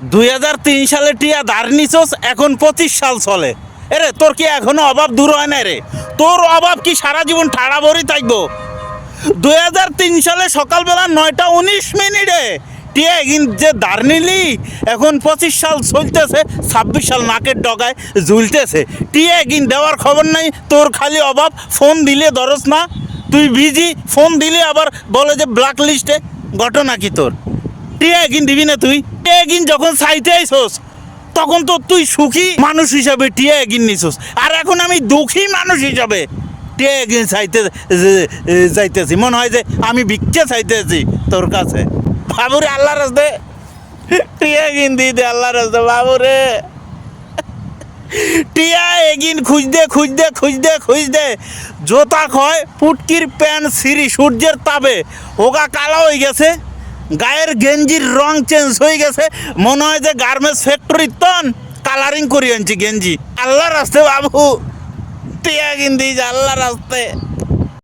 2003 সালে টিয়া ধার নিছস, এখন 25 সাল চলে। এরে তোর কি এখনো অভাব দূর হয় না রে? তোর অভাব কি সারা জীবন ঠাড়া ভরি থাকবো? 2003 সালে সকালবেলা 9:19 টিয়া যে ধার নিলি, এখন 25 সাল চলতেছে, 26 সাল নাকের ডগায় ঝুলতেছে। টিয়া দেওয়ার খবর নাই তোর, খালি অভাব। ফোন দিলে ধরস না, তুই বিজি। ফোন দিলে আবার বলে যে ব্ল্যাক লিস্টে। ঘটনা কি তোর? টিয়া দিবি না তুই? টিয়া যখন চাইতে আইসোস তখন তো তুই সুখী মানুষ হিসাবে টিয়া নিছোস, আর এখন আমি দুঃখী মানুষ হিসাবে টিয়া চাইতে চাইতেছি। মনে হয় যে আমি ভিক্ষা চাইতেছি তোর কাছে। বাবুরে আল্লাহ রাস্তে টিয়া দিয়ে দে, আল্লাহ রাস্তে বাবুরে। টিয়া খুঁজতে খুঁজতে খুঁজতে খুঁজতে জোতা খয়, পুটকির প্যান্ট সিঁড়ি সূর্যের তাপে হোগা কালো হয়ে গেছে, গায়ের গেঞ্জির রং চেঞ্জ হয়ে গেছে। মনে হয় যে গার্মেন্টস ফ্যাক্টরির তন কালারিং করে আনছি গেঞ্জি। আল্লাহ রাস্তে বাবু টিয়া দিস, আল্লাহ রাস্তে।